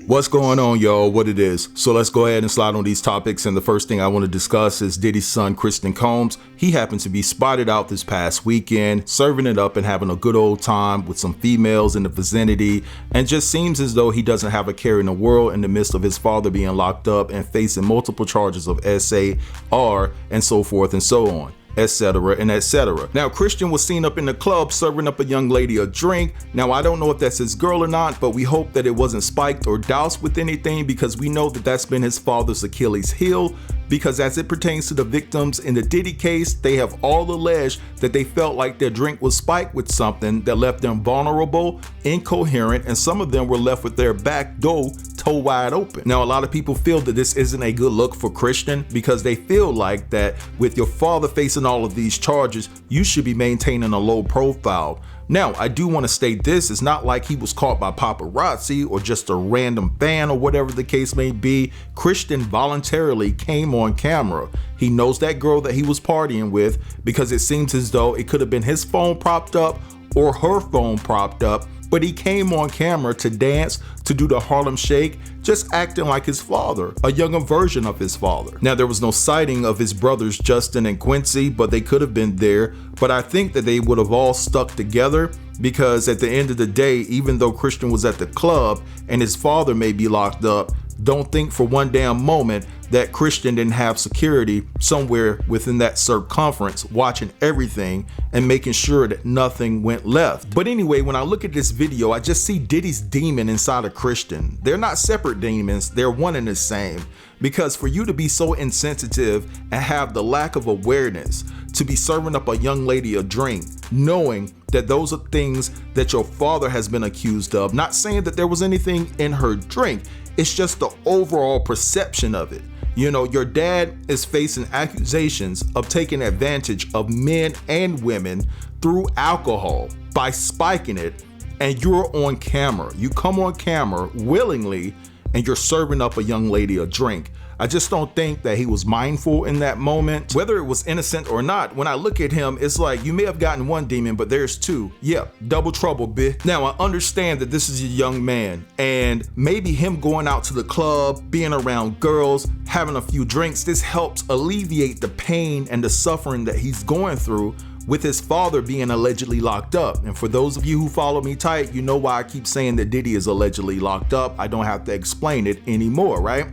What's going on, y'all? What it is? So let's go ahead and slide on these topics. And the first thing I want to discuss is Diddy's son, Christian Combs. He happened to be spotted out this past weekend, serving it up and having a good old time with some females in the vicinity. And just seems as though he doesn't have a care in the world in the midst of his father being locked up and facing multiple charges of SAR and so forth and so on, etc. and etc. Now, Christian was seen up in the club serving up a young lady a drink. Now, I don't know if that's his girl or not, but we hope that it wasn't spiked or doused with anything, because we know that that's been his father's Achilles heel. Because as it pertains to the victims in the Diddy case, they have all alleged that they felt like their drink was spiked with something that left them vulnerable, incoherent, and some of them were left with their back door toe wide open. Now, a lot of people feel that this isn't a good look for Christian, because they feel like that with your father facing all of these charges, you should be maintaining a low profile. Now, I do want to state this, it's not like he was caught by paparazzi or just a random fan or whatever the case may be. Christian voluntarily came on camera. He knows that girl that he was partying with, because it seems as though it could have been his phone propped up or her phone propped up, but he came on camera to dance, to do the Harlem Shake, just acting like his father, a younger version of his father. Now, there was no sighting of his brothers Justin and Quincy, but they could have been there. But I think that they would have all stuck together, because at the end of the day, even though Christian was at the club and his father may be locked up, don't think for one damn moment that Christian didn't have security somewhere within that circumference watching everything and making sure that nothing went left. But anyway, when I look at this video, I just see Diddy's demon inside of Christian. They're not separate demons, they're one and the same. Because for you to be so insensitive and have the lack of awareness to be serving up a young lady a drink, knowing that those are things that your father has been accused of, not saying that there was anything in her drink, it's just the overall perception of it. You know, your dad is facing accusations of taking advantage of men and women through alcohol by spiking it, and you're on camera. You come on camera willingly and you're serving up a young lady a drink. I just don't think that he was mindful in that moment, whether it was innocent or not. When I look at him, it's like you may have gotten one demon, but there's two. Yep, double trouble, bitch. Now, I understand that this is a young man, and maybe him going out to the club, being around girls, having a few drinks, this helps alleviate the pain and the suffering that he's going through with his father being allegedly locked up. And for those of you who follow me tight, you know why I keep saying that Diddy is allegedly locked up. I don't have to explain it anymore, right?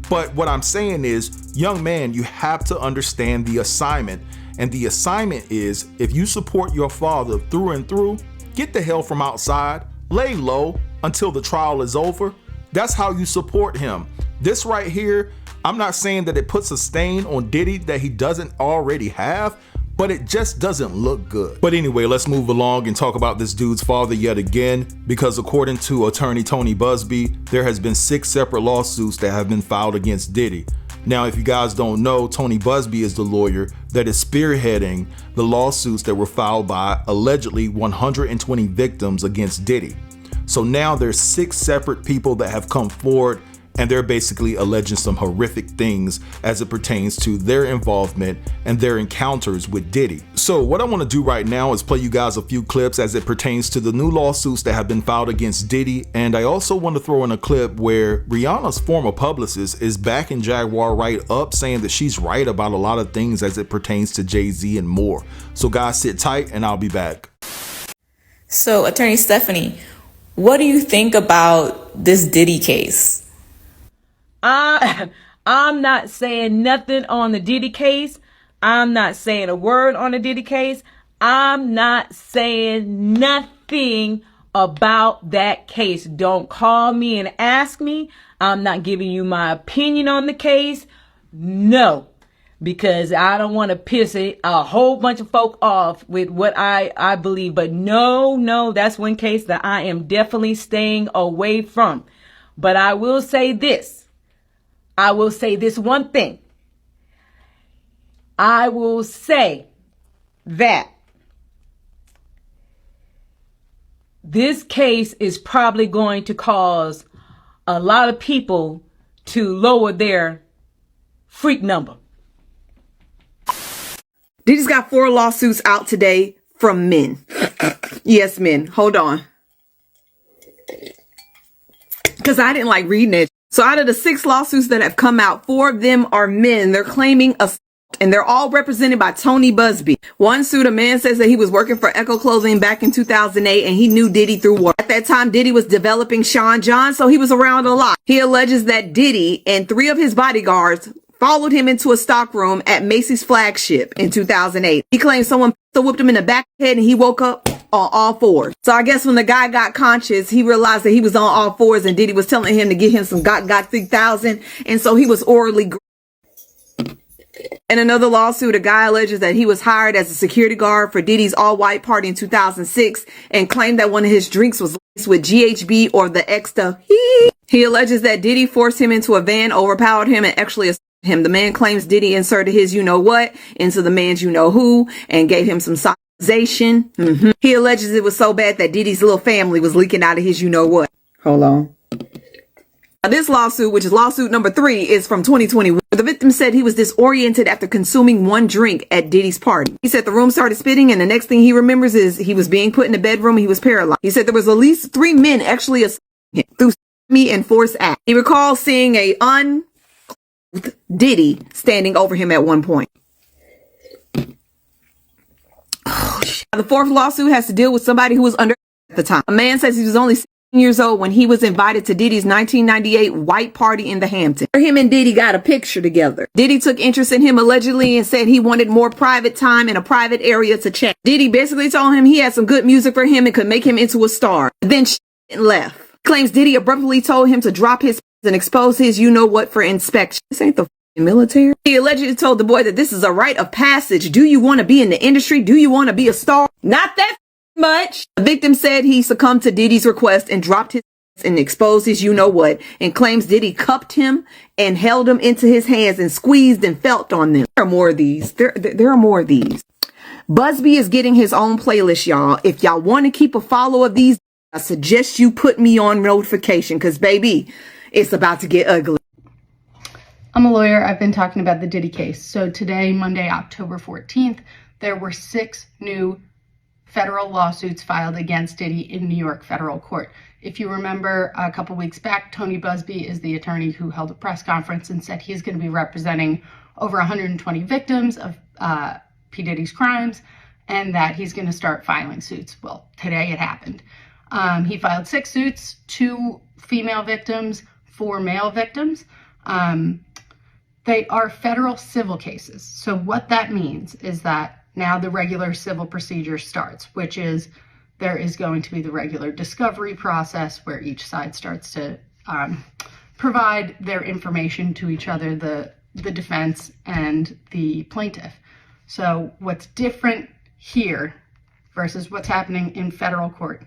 But what I'm saying is, young man, you have to understand the assignment. And the assignment is, if you support your father through and through, get the hell from outside, lay low until the trial is over. That's how you support him. This right here, I'm not saying that it puts a stain on Diddy that he doesn't already have, but it just doesn't look good. But anyway, let's move along and talk about this dude's father yet again, because according to attorney Tony Busby, there has been 6 separate lawsuits that have been filed against Diddy. Now, if you guys don't know, Tony Busby is the lawyer that is spearheading the lawsuits that were filed by allegedly 120 victims against Diddy. So now there's 6 separate people that have come forward, and they're basically alleging some horrific things as it pertains to their involvement and their encounters with Diddy. So what I want to do right now is play you guys a few clips as it pertains to the new lawsuits that have been filed against Diddy. And I also want to throw in a clip where Rihanna's former publicist is backing Jaguar right up, saying that she's right about a lot of things as it pertains to Jay-Z and more. So guys, sit tight and I'll be back. So Attorney Stephanie, what do you think about this Diddy case? I'm not saying nothing on the Diddy case. I'm not saying a word on the Diddy case. I'm not saying nothing about that case. Don't call me and ask me. I'm not giving you my opinion on the case. No, because I don't want to piss a whole bunch of folk off with what I believe. But no, that's one case that I am definitely staying away from. But I will say this. I will say this one thing. I will say that this case is probably going to cause a lot of people to lower their freak number. Diddy's got 4 lawsuits out today from men. Yes, men. Hold on. because I didn't like reading it. So out of the 6 lawsuits that have come out, 4 of them are men. They're claiming assault, and they're all represented by Tony Busby. One suit, a man says that he was working for Echo Clothing back in 2008, and he knew Diddy through work. At that time, Diddy was developing Sean John, so he was around a lot. He alleges that Diddy and 3 of his bodyguards followed him into a stockroom at Macy's flagship in 2008. He claims someone whipped him in the back of the head and he woke up on all 4s. So I guess when the guy got conscious, he realized that he was on all 4s and Diddy was telling him to get him some got 3,000. And so he was orally. In another lawsuit, a guy alleges that he was hired as a security guard for Diddy's all-white party in 2006 and claimed that one of his drinks was laced with GHB or the extra. He alleges that Diddy forced him into a van, overpowered him, and actually assaulted him. The man claims Diddy inserted his you-know-what into the man's you-know-who and gave him some sodomization. He alleges it was so bad that Diddy's little family was leaking out of his you-know-what. Hold on. Now, this lawsuit, which is lawsuit number 3, is from 2021. The victim said he was disoriented after consuming 1 drink at Diddy's party. He said the room started spitting, and the next thing he remembers is he was being put in the bedroom and he was paralyzed. He said there was at least 3 men actually assaulting him through me and force act. He recalls seeing a Diddy standing over him at one point. The 4th lawsuit has to deal with somebody who was under at the time. A man says he was only 16 years old when he was invited to Diddy's 1998 white party in the Hamptons. Him and Diddy got a picture together. Diddy took interest in him allegedly and said he wanted more private time in a private area to chat. Diddy basically told him he had some good music for him and could make him into a star. Then left. Claims Diddy abruptly told him to drop his and expose his you-know-what for inspection. This ain't the military. He allegedly told the boy that this is a rite of passage. Do you want to be in the industry? Do you want to be a star? Not that much. The victim said he succumbed to Diddy's request and dropped his and exposed his you-know-what, and claims Diddy cupped him and held him into his hands and squeezed and felt on them. There are more of these. There are more of these. Busby is getting his own playlist, y'all. If y'all want to keep a follow of these, I suggest you put me on notification because, baby, it's about to get ugly. I'm a lawyer. I've been talking about the Diddy case. So today, Monday, October 14th, there were 6 new federal lawsuits filed against Diddy in New York federal court. If you remember a couple weeks back, Tony Busby is the attorney who held a press conference and said he's going to be representing over 120 victims of P. Diddy's crimes and that he's going to start filing suits. Well, today it happened. He filed 6 suits, 2 female victims, 4 male victims. They are federal civil cases. So what that means is that now the regular civil procedure starts, which is there is going to be the regular discovery process where each side starts to provide their information to each other, the defense and the plaintiff. So what's different here versus what's happening in federal court,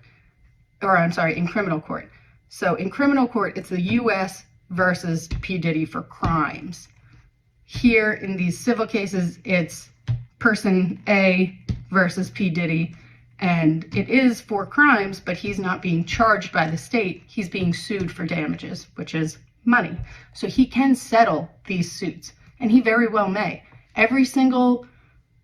or I'm sorry, in criminal court. So in criminal court, it's the U.S. versus P. Diddy for crimes. Here in these civil cases, it's person A versus P. Diddy, and it is for crimes, but he's not being charged by the state. He's being sued for damages, which is money. So he can settle these suits, and he very well may. Every single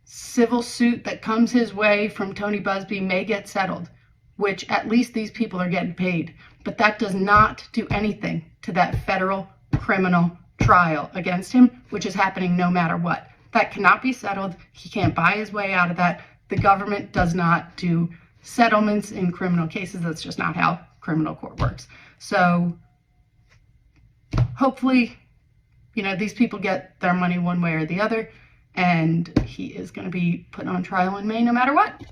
civil suit that comes his way from Tony Busby may get settled, which at least these people are getting paid. But that does not do anything to that federal criminal trial against him, which is happening no matter what. That cannot be settled. He can't buy his way out of that. The government does not do settlements in criminal cases. That's just not how criminal court works. So hopefully, these people get their money one way or the other, and he is going to be put on trial in May no matter what.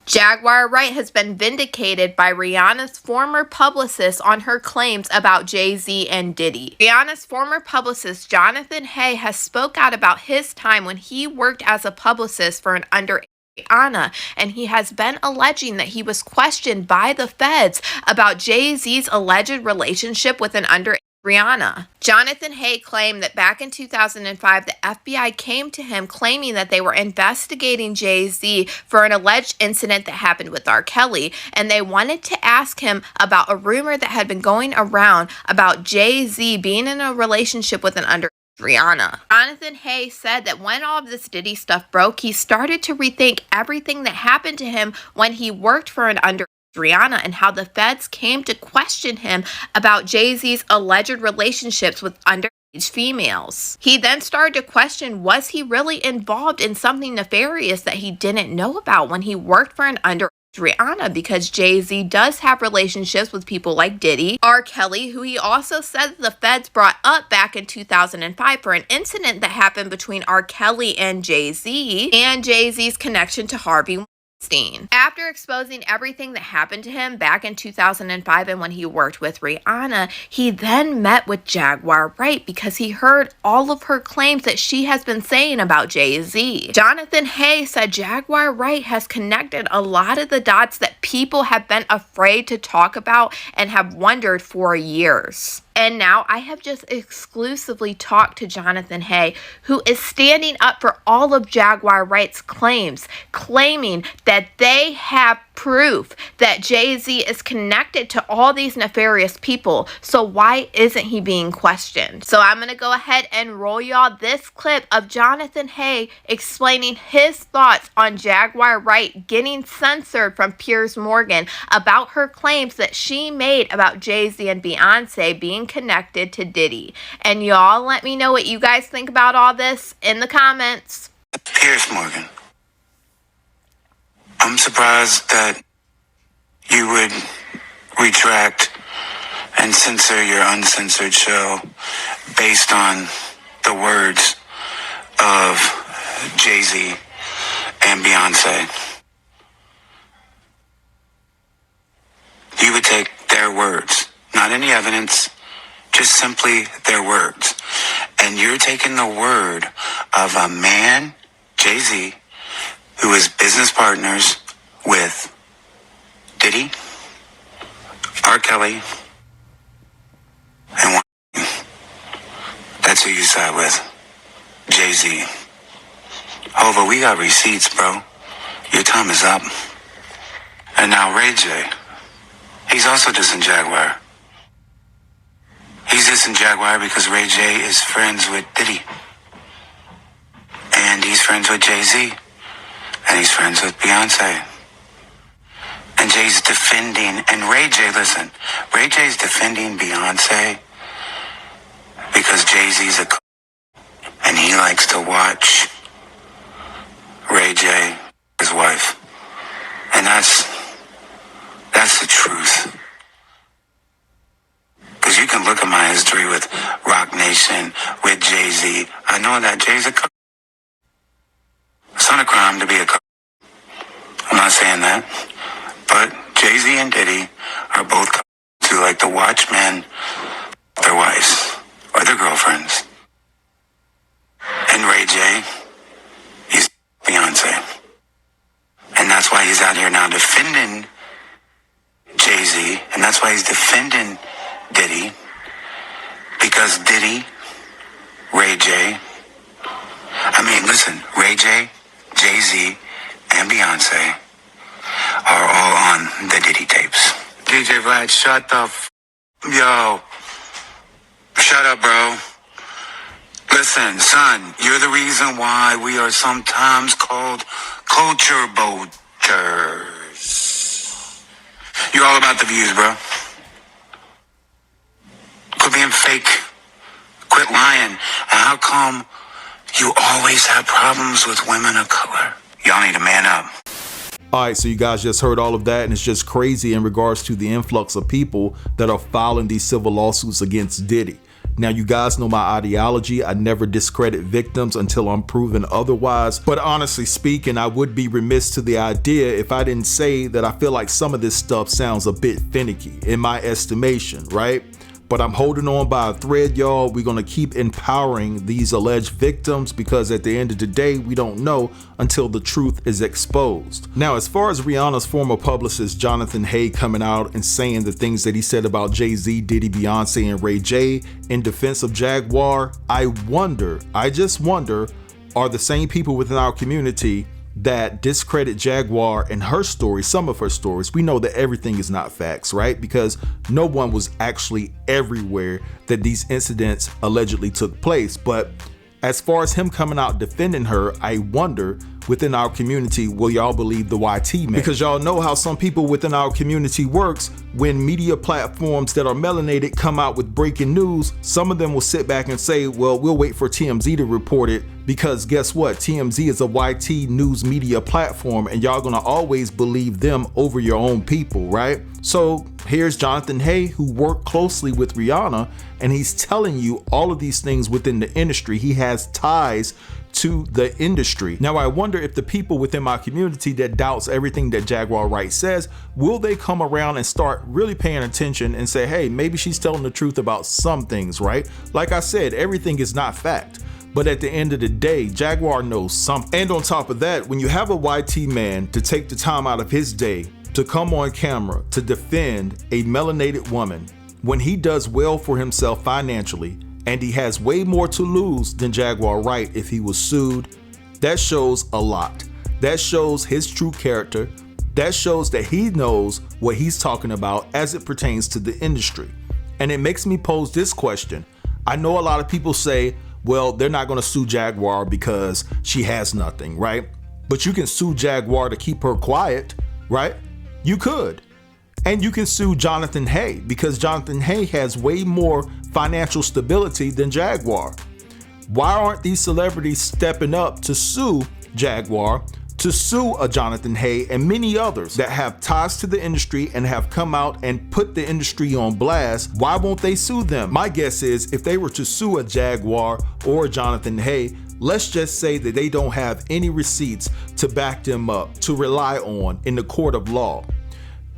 Jaguar Wright has been vindicated by Rihanna's former publicist on her claims about Jay-Z and Diddy. Rihanna's former publicist, Jonathan Hay, has spoke out about his time when he worked as a publicist for an underage Rihanna, and he has been alleging that he was questioned by the feds about Jay-Z's alleged relationship with an underage Rihanna. Jonathan Hay claimed that back in 2005, the FBI came to him claiming that they were investigating Jay-Z for an alleged incident that happened with R. Kelly, and they wanted to ask him about a rumor that had been going around about Jay-Z being in a relationship with an underage Rihanna. Jonathan Hay said that when all of this Diddy stuff broke, he started to rethink everything that happened to him when he worked for an underage Rihanna and how the feds came to question him about Jay-Z's alleged relationships with underage females. He then started to question, was he really involved in something nefarious that he didn't know about when he worked for an underage Rihanna, because Jay-Z does have relationships with people like Diddy, R. Kelly, who he also said that the feds brought up back in 2005 for an incident that happened between R. Kelly and Jay-Z, and Jay-Z's connection to Harvey Weinstein. After exposing everything that happened to him back in 2005 and when he worked with Rihanna, he then met with Jaguar Wright because he heard all of her claims that she has been saying about Jay-Z. Jonathan Hay said Jaguar Wright has connected a lot of the dots that people have been afraid to talk about and have wondered for years. And now I have just exclusively talked to Jonathan Hay, who is standing up for all of Jaguar Wright's claims, claiming that they have proof that Jay-Z is connected to all these nefarious people. So why isn't he being questioned? So I'm going to go ahead and roll y'all this clip of Jonathan Hay explaining his thoughts on Jaguar Wright getting censored from Piers Morgan about her claims that she made about Jay-Z and Beyonce being connected to Diddy. And y'all let me know what you guys think about all this in the comments. Piers Morgan, I'm surprised that you would retract and censor your uncensored show based on the words of Jay-Z and Beyonce. You would take their words, not any evidence, just simply their words. And you're taking the word of a man, Jay-Z, who is business partners with Diddy, R. Kelly, and that's who you side with, Jay-Z. Hova, we got receipts, bro. Your time is up. And now Ray J, he's also dissing Jaguar. He's dissing Jaguar because Ray J is friends with Diddy. And he's friends with Jay-Z. And he's friends with Beyonce. And Jay's defending, and Ray J, listen, Ray J's defending Beyonce because Jay-Z's a and he likes to watch Ray J, his wife. And that's the truth. Because you can look at my history with Rock Nation, with Jay-Z. I know that Jay's a it's not a crime to be a I'm not saying that. But Jay-Z and Diddy are both who like to watch men, their wives, or their girlfriends. And Ray J, he's Beyonce. And that's why he's out here now defending Jay-Z, and that's why he's defending Diddy, because Diddy, Ray J, listen, Ray J, Jay-Z, and Beyonce are all on the Diddy tapes. DJ Vlad, shut the yo. Shut up, bro. Listen, son, you're the reason why we are sometimes called culture vultures. You're all about the views, bro. Quit being fake. Quit lying. And how come you always have problems with women of color? Y'all need to man up. Alright, so you guys just heard all of that, and it's just crazy in regards to the influx of people that are filing these civil lawsuits against Diddy. Now, you guys know my ideology. I never discredit victims until I'm proven otherwise. But honestly speaking, I would be remiss to the idea if I didn't say that I feel like some of this stuff sounds a bit finicky in my estimation, right? But I'm holding on by a thread, y'all. We're going to keep empowering these alleged victims because at the end of the day, we don't know until the truth is exposed. Now, as far as Rihanna's former publicist, Jonathan Hay, coming out and saying the things that he said about Jay-Z, Diddy, Beyonce, and Ray J in defense of Jaguar, I just wonder, are the same people within our community that discredit Jaguar and her story, some of her stories. We know that everything is not facts, right? Because no one was actually everywhere that these incidents allegedly took place. But as far as him coming out defending her, I wonder, within our community will y'all believe the YT man? Because y'all know how some people within our community works. When media platforms that are melanated come out with breaking news, some of them will sit back and say, well, we'll wait for TMZ to report it, because guess what? TMZ is a YT news media platform, and y'all gonna always believe them over your own people, right? So here's Jonathan Hay, who worked closely with Rihanna, and he's telling you all of these things within the industry. He has ties to the industry. Now, I wonder if the people within my community that doubts everything that Jaguar Wright says, will they come around and start really paying attention and say, hey, maybe she's telling the truth about some things, right? Like I said, everything is not fact. But at the end of the day, Jaguar knows something. And on top of that, when you have a YT man to take the time out of his day to come on camera to defend a melanated woman, when he does well for himself financially, and he has way more to lose than Jaguar Wright if he was sued, that shows a lot. That shows his true character. That shows that he knows what he's talking about as it pertains to the industry. And it makes me pose this question. I know a lot of people say, well, they're not going to sue Jaguar because she has nothing, right? But you can sue Jaguar to keep her quiet, right? You could. And you can sue Jonathan Hay because Jonathan Hay has way more financial stability than Jaguar. Why aren't these celebrities stepping up to sue Jaguar, to sue a Jonathan Hay and many others that have ties to the industry and have come out and put the industry on blast? Why won't they sue them? My guess is if they were to sue a Jaguar or a Jonathan Hay, let's just say that they don't have any receipts to back them up, to rely on in the court of law.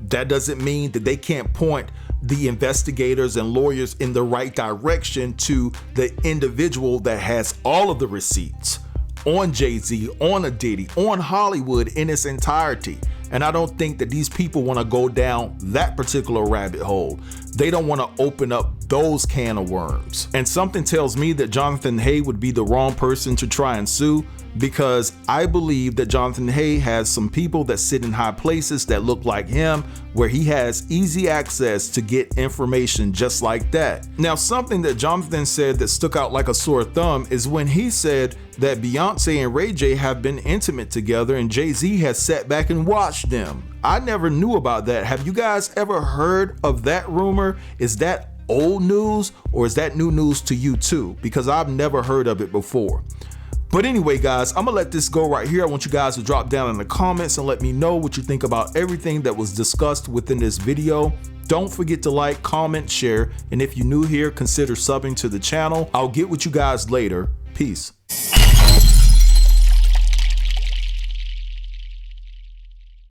That doesn't mean that they can't point the investigators and lawyers in the right direction to the individual that has all of the receipts on Jay-Z, on a Diddy, on Hollywood in its entirety. And I don't think that these people want to go down that particular rabbit hole. They don't want to open up those can of worms. And something tells me that Jonathan Hay would be the wrong person to try and sue, because I believe that Jonathan Hay has some people that sit in high places that look like him, where he has easy access to get information just like that. Now, something that Jonathan said that stuck out like a sore thumb is when he said that Beyonce and Ray J have been intimate together and Jay-Z has sat back and watched them. I never knew about that. Have you guys ever heard of that rumor? Is that old news or is that new news to you too? Because I've never heard of it before. But anyway, guys, I'm gonna let this go right here. I want you guys to drop down in the comments and let me know what you think about everything that was discussed within this video. Don't forget to like, comment, share, and if you're new here, consider subbing to the channel. I'll get with you guys later. Peace.